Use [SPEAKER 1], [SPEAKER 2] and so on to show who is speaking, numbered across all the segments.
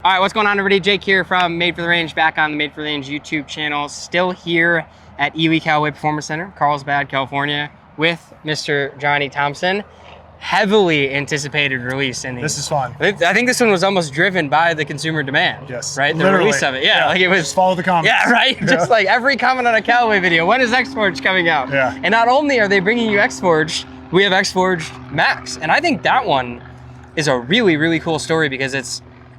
[SPEAKER 1] All right, what's going on, everybody? Jake here from Made for the Range, back on the Made for the Range YouTube channel. Still here at EWE Callaway Performance Center, Carlsbad, California, with Mr. Johnny Thompson. Heavily anticipated release. And
[SPEAKER 2] this is fun.
[SPEAKER 1] I think this one was almost driven by the consumer demand.
[SPEAKER 2] Yes.
[SPEAKER 1] Right? The
[SPEAKER 2] Literally.
[SPEAKER 1] release of it. Yeah. Like it was.
[SPEAKER 2] Just follow the comments.
[SPEAKER 1] Yeah, right? Yeah. Just like every comment on a Callaway video. When is X-Forged coming out?
[SPEAKER 2] Yeah.
[SPEAKER 1] And not only are they bringing you X-Forged, we have X-Forged Max. And I think that one is a really, really cool story because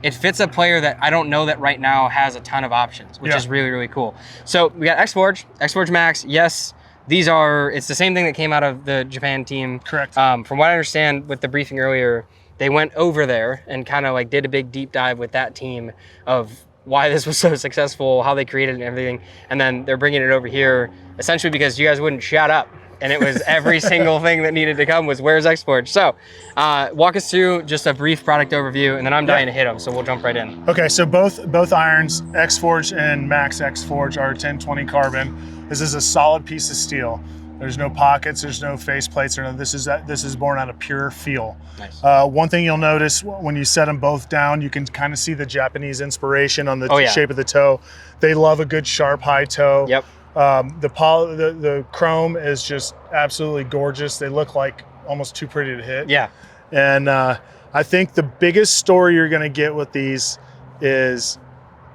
[SPEAKER 1] it fits a player that I don't know that right now has a ton of options, which is really, really cool. So we got X-Forged, X-Forged Max. Yes, it's the same thing that came out of the Japan team.
[SPEAKER 2] Correct.
[SPEAKER 1] From what I understand with the briefing earlier, they went over there and kind of like did a big deep dive with that team of why this was so successful, how they created it and everything. And then they're bringing it over here essentially because you guys wouldn't shut up. And it was every single thing that needed to come was where's X-Forged. So walk us through just a brief product overview, and then I'm dying to hit them, so we'll jump right in.
[SPEAKER 2] Okay, so both irons, X-Forged and Max X-Forged, are 1020 carbon. This is a solid piece of steel. There's no pockets, there's no face plates, or no, this is born out of pure feel.
[SPEAKER 1] Nice.
[SPEAKER 2] One thing you'll notice when you set them both down, you can kind of see the Japanese inspiration on the shape of the toe. They love a good sharp high toe.
[SPEAKER 1] Yep.
[SPEAKER 2] The chrome is just absolutely gorgeous. They look like almost too pretty to hit.
[SPEAKER 1] Yeah.
[SPEAKER 2] And I think the biggest story you're going to get with these is,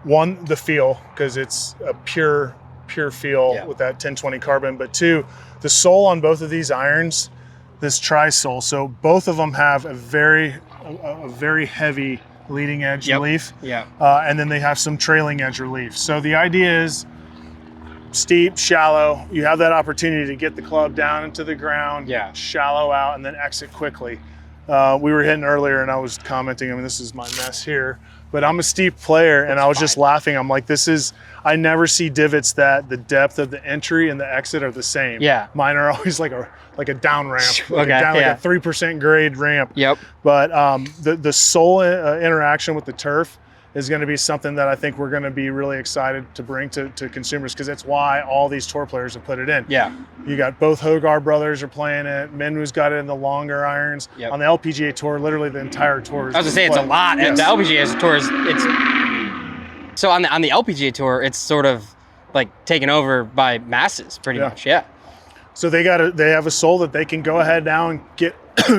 [SPEAKER 2] one, the feel, because it's a pure feel with that 1020 carbon. But two, the sole on both of these irons, this tri-sole. So both of them have a very heavy leading edge relief.
[SPEAKER 1] Yeah.
[SPEAKER 2] And then they have some trailing edge relief. So the idea is, steep, shallow, you have that opportunity to get the club down into the ground, shallow out, and then exit quickly. We were hitting earlier and I was commenting, I mean, this is my mess here, but I'm a steep player and I was just laughing. I'm like, I never see divots that the depth of the entry and the exit are the same. Yeah. Mine are always like a down ramp, like a 3% grade ramp. Yep. But the sole interaction with the turf is going to be something that I think we're going to be really excited to bring to consumers, because that's why all these tour players have put it in. Yeah. You got both Hogar brothers are playing it. Minwoo's got it in the longer irons. Yep. On the LPGA tour, literally the entire tour is. I was going to say it's a lot. Yes. The LPGA tour it's
[SPEAKER 1] so on the LPGA tour, it's sort of like taken over by masses pretty much. Yeah.
[SPEAKER 2] So they have a sole that they can go ahead now and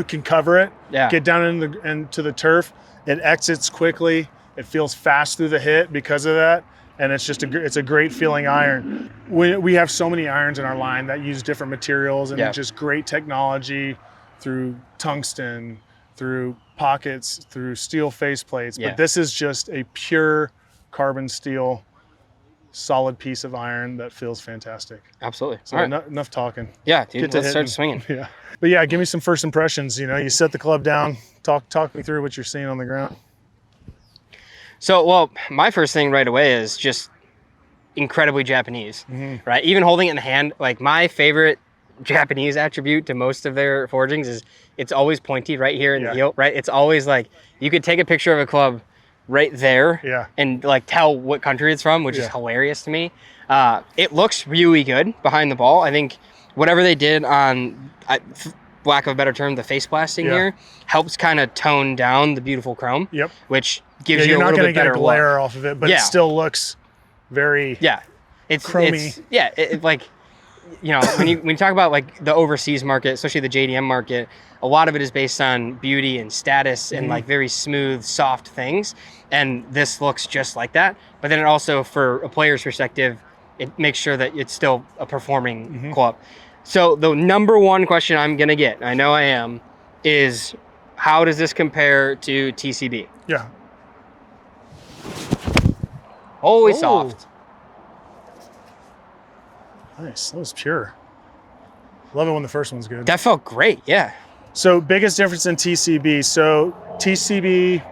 [SPEAKER 2] can cover it. Yeah. Get down into the turf. It exits quickly. It feels fast through the hit because of that, and it's a great feeling iron. We have so many irons in our line that use different materials and just great technology through tungsten, through pockets, through steel faceplates. But this is just a pure carbon steel, solid piece of iron that feels fantastic.
[SPEAKER 1] Absolutely.
[SPEAKER 2] So enough talking.
[SPEAKER 1] Yeah, dude, let's start swinging.
[SPEAKER 2] Yeah, but yeah, give me some first impressions. You know, you set the club down. Talk me through what you're seeing on the ground.
[SPEAKER 1] So, well, my first thing right away is just incredibly Japanese, right? Even holding it in the hand, like my favorite Japanese attribute to most of their forgings is it's always pointy right here in the heel, right? It's always like, you could take a picture of a club right there and like tell what country it's from, which is hilarious to me. It looks really good behind the ball. I think whatever they did on, lack of a better term, the face blasting here helps kind of tone down the beautiful chrome, which gives you a little bit better
[SPEAKER 2] get a glare off of it, but it still looks very
[SPEAKER 1] it's
[SPEAKER 2] chromey.
[SPEAKER 1] It's like, you know, when you talk about like the overseas market, especially the JDM market, a lot of it is based on beauty and status and like very smooth, soft things, and this looks just like that. But then it also, for a player's perspective, it makes sure that it's still a performing club. So the number one question I'm gonna get, I know I am, is how does this compare to TCB?
[SPEAKER 2] Yeah.
[SPEAKER 1] Holy soft.
[SPEAKER 2] Nice, that was pure. Love it when the first one's good.
[SPEAKER 1] That felt great, yeah.
[SPEAKER 2] So biggest difference in TCB. So TCB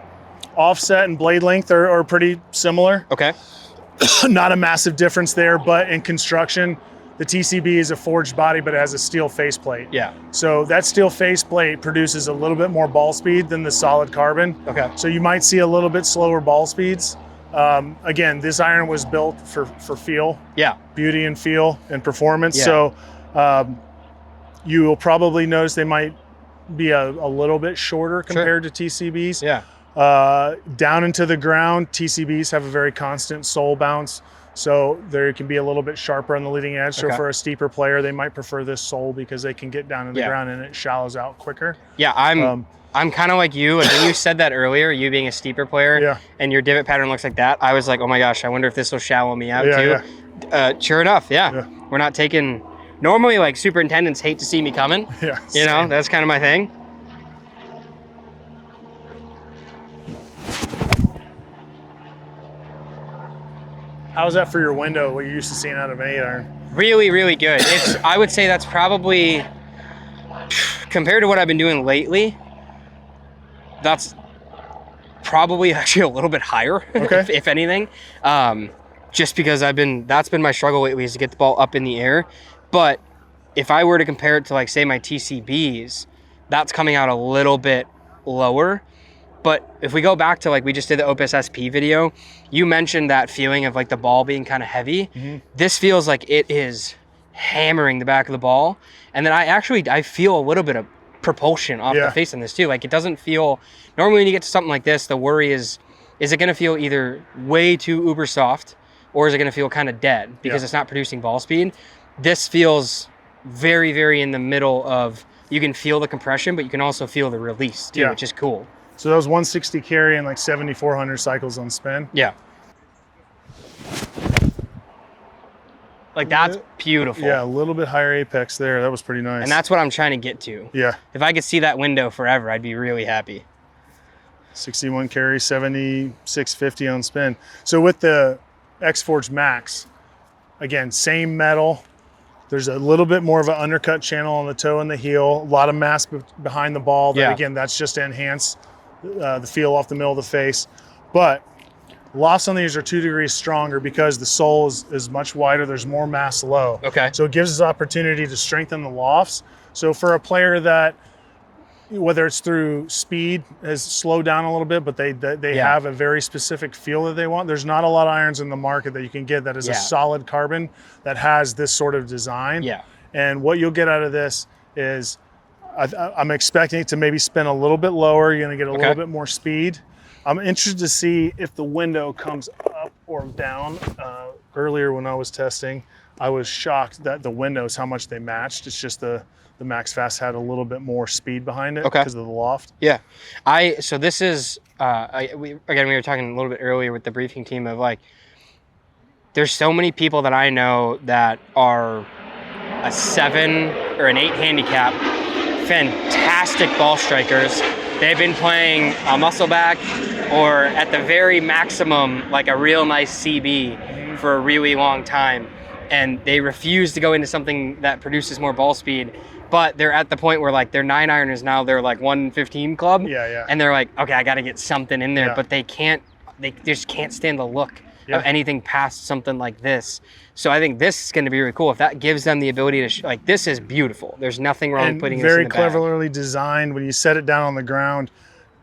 [SPEAKER 2] offset and blade length are pretty similar.
[SPEAKER 1] Okay.
[SPEAKER 2] Not a massive difference there, but in construction, the TCB is a forged body, but it has a steel faceplate. Yeah. So that steel faceplate produces a little bit more ball speed than the solid carbon. Okay. So you might see a little bit slower ball speeds. Again, this iron was built for feel. Yeah. Beauty and feel and performance. Yeah. So you will probably notice they might be a little bit shorter compared to TCBs. Yeah. Down into the ground, TCBs have a very constant sole bounce, so there can be a little bit sharper on the leading edge. So for a steeper player, they might prefer this sole because they can get down to the ground and it shallows out quicker.
[SPEAKER 1] Yeah, I'm kind of like you. And when you said that earlier, you being a steeper player and your divot pattern looks like that, I was like, oh my gosh, I wonder if this will shallow me out too. Sure enough, we're not taking, normally like superintendents hate to see me coming. You know, that's kind of my thing.
[SPEAKER 2] How's that for your window, what you're used to seeing out of an 8-iron?
[SPEAKER 1] Really, really good. I would say that's probably, compared to what I've been doing lately, that's probably actually a little bit higher, if anything. Just because that's been my struggle lately, is to get the ball up in the air. But if I were to compare it to, like, say, my TCBs, that's coming out a little bit lower. But if we go back to, like, we just did the Opus SP video, you mentioned that feeling of like the ball being kind of heavy. This feels like it is hammering the back of the ball. And then I feel a little bit of propulsion off the face on this too. Like, it doesn't feel, normally when you get to something like this, the worry is it going to feel either way too uber soft, or is it going to feel kind of dead because it's not producing ball speed? This feels very, very in the middle of, you can feel the compression, but you can also feel the release too, which is cool.
[SPEAKER 2] So that was 160 carry and like 7,400 cycles on spin.
[SPEAKER 1] Yeah. Like, that's beautiful.
[SPEAKER 2] Yeah, a little bit higher apex there. That was pretty nice.
[SPEAKER 1] And that's what I'm trying to get to.
[SPEAKER 2] Yeah.
[SPEAKER 1] If I could see that window forever, I'd be really happy.
[SPEAKER 2] 61 carry, 7,650 on spin. So with the X-Forge Max, again, same metal. There's a little bit more of an undercut channel on the toe and the heel. A lot of mass behind the ball. That, again, that's just to enhance the feel off the middle of the face. But lofts on these are 2 degrees stronger because the sole is much wider. There's more mass low. So it gives us opportunity to strengthen the lofts. So for a player that, whether it's through speed, has slowed down a little bit, but they have a very specific feel that they want. There's not a lot of irons in the market that you can get that is a solid carbon that has this sort of design. And what you'll get out of this is, I'm expecting it to maybe spin a little bit lower. You're gonna get a little bit more speed. I'm interested to see if the window comes up or down. Earlier when I was testing, I was shocked that the windows, how much they matched. It's just the Max Fast had a little bit more speed behind it because of the loft.
[SPEAKER 1] So this is, we were talking a little bit earlier with the briefing team of, like, there's so many people that I know that are a 7 or an 8 handicap, fantastic ball strikers. They've been playing a muscleback or at the very maximum, like a real nice CB for a really long time. And they refuse to go into something that produces more ball speed. But they're at the point where, like, their 9-iron is now their, like, 115 club. And they're like, okay, I got to get something in there. But they just can't stand the look of anything past something like this. So I think this is going to be really cool. If that gives them the ability to, like, this is beautiful. There's nothing wrong with putting this in the bag.
[SPEAKER 2] Very cleverly designed. When you set it down on the ground,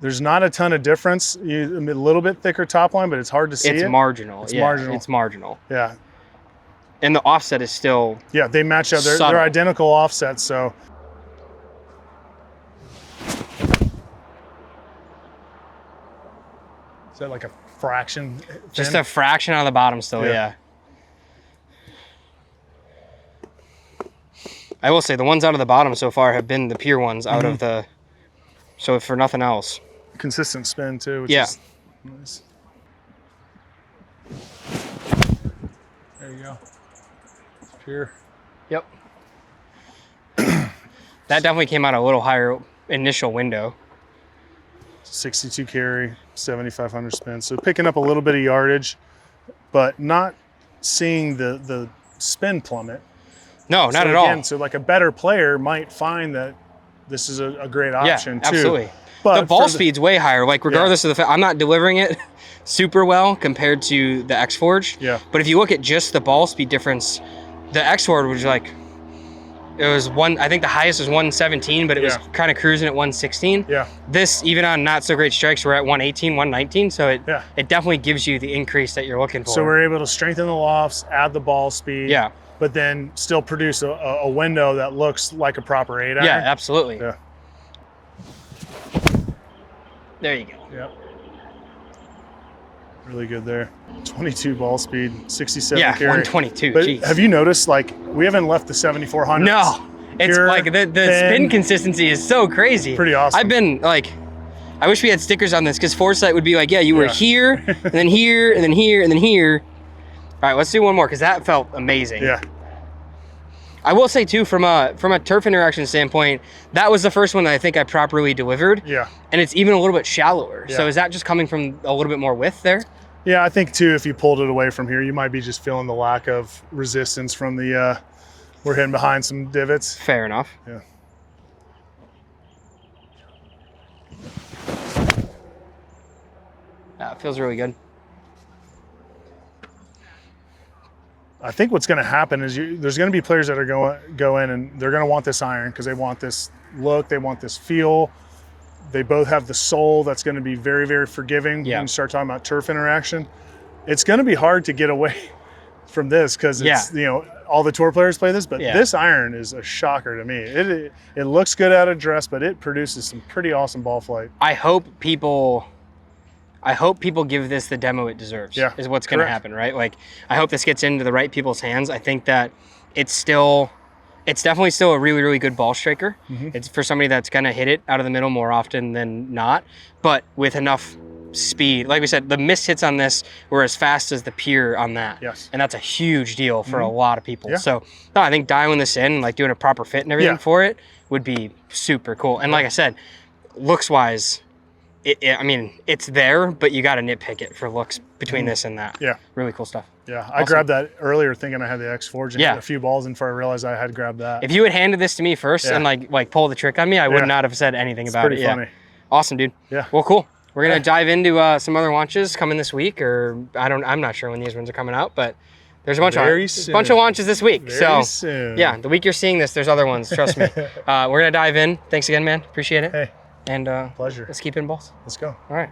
[SPEAKER 2] there's not a ton of difference. A little bit thicker top line, but it's hard to see.
[SPEAKER 1] It's marginal. It's marginal. It's marginal. And the offset is still
[SPEAKER 2] they match up. They're identical offsets, so. Is that like a fraction?
[SPEAKER 1] Just a fraction on the bottom still, I will say the ones out of the bottom so far have been the pure ones out of the, so for nothing else.
[SPEAKER 2] Consistent spin too, which is nice. There you go. Pure.
[SPEAKER 1] Yep. That definitely came out a little higher initial window.
[SPEAKER 2] 62 carry, 7,500 spin. So picking up a little bit of yardage, but not seeing the spin plummet.
[SPEAKER 1] No, not at all.
[SPEAKER 2] So like a better player might find that this is a great option too.
[SPEAKER 1] Absolutely.
[SPEAKER 2] But
[SPEAKER 1] the ball speed's way higher. Like, regardless of the fact, I'm not delivering it super well compared to the X-Forge. But if you look at just the ball speed difference, the X-Forge was like, it was I think the highest was 117, but it was kind of cruising at 116. This, even on not so great strikes, we're at 118, 119. So it definitely gives you the increase that you're looking for.
[SPEAKER 2] So we're able to strengthen the lofts, add the ball speed. But then still produce a window that looks like a proper 8-iron.
[SPEAKER 1] Absolutely. There you go.
[SPEAKER 2] Really good there. 22 ball speed, 67
[SPEAKER 1] Yeah,
[SPEAKER 2] carry.
[SPEAKER 1] 122.
[SPEAKER 2] But
[SPEAKER 1] Jeez.
[SPEAKER 2] have you noticed, like, we haven't left the 7400s?
[SPEAKER 1] No. It's
[SPEAKER 2] Pure,
[SPEAKER 1] like the spin consistency is so crazy.
[SPEAKER 2] Pretty awesome.
[SPEAKER 1] I've been like, I wish we had stickers on this because Foresight would be like, yeah, you were here, and then here, and then here, and then here. All right, let's do one more because that felt amazing.
[SPEAKER 2] Yeah.
[SPEAKER 1] I will say too, from a turf interaction standpoint, that was the first one that I think I properly delivered.
[SPEAKER 2] Yeah.
[SPEAKER 1] And it's even a little bit shallower.
[SPEAKER 2] Yeah.
[SPEAKER 1] So is that just coming from a little bit more width there?
[SPEAKER 2] Yeah, I think too, if you pulled it away from here, you might be just feeling the lack of resistance from the, we're hitting behind some divots.
[SPEAKER 1] Fair enough.
[SPEAKER 2] Yeah.
[SPEAKER 1] Yeah, it feels really good.
[SPEAKER 2] I think what's going to happen is there's going to be players that are go in and they're going to want this iron because they want this look, they want this feel. They both have the soul that's going to be very, very forgiving when you start talking about turf interaction. It's going to be hard to get away from this because it's, you know, all the tour players play this, but this iron is a shocker to me. It looks good out of dress, but it produces some pretty awesome ball flight.
[SPEAKER 1] I hope people give this the demo it deserves.
[SPEAKER 2] Yeah,
[SPEAKER 1] is what's going to happen, right? Like, I hope this gets into the right people's hands. I think that it's definitely still a really, really good ball striker. It's for somebody that's going to hit it out of the middle more often than not, but with enough speed. Like we said, the missed hits on this were as fast as the pier on that.
[SPEAKER 2] Yes.
[SPEAKER 1] And that's a huge deal for a lot of people. So no, I think dialing this in, like doing a proper fit and everything for it would be super cool. And like I said, looks wise, I mean, it's there, but you got to nitpick it for looks between this and that.
[SPEAKER 2] Yeah.
[SPEAKER 1] Really cool stuff.
[SPEAKER 2] Yeah. I grabbed that earlier thinking I had the X Forge and hit a few balls in before I realized I had grabbed that.
[SPEAKER 1] If you had handed this to me first and like pull the trick on me, I would not have said anything about
[SPEAKER 2] pretty
[SPEAKER 1] it.
[SPEAKER 2] Funny.
[SPEAKER 1] Awesome, dude.
[SPEAKER 2] Yeah.
[SPEAKER 1] Well, cool. We're going to dive into some other launches coming this week, or I'm not sure when these ones are coming out, but there's a bunch of launches this week.
[SPEAKER 2] Very soon.
[SPEAKER 1] Yeah, the week you're seeing this, there's other ones, trust me. We're going to dive in. Thanks again, man. Appreciate it.
[SPEAKER 2] Hey.
[SPEAKER 1] And
[SPEAKER 2] pleasure.
[SPEAKER 1] Let's keep in balls.
[SPEAKER 2] Let's go.
[SPEAKER 1] All right.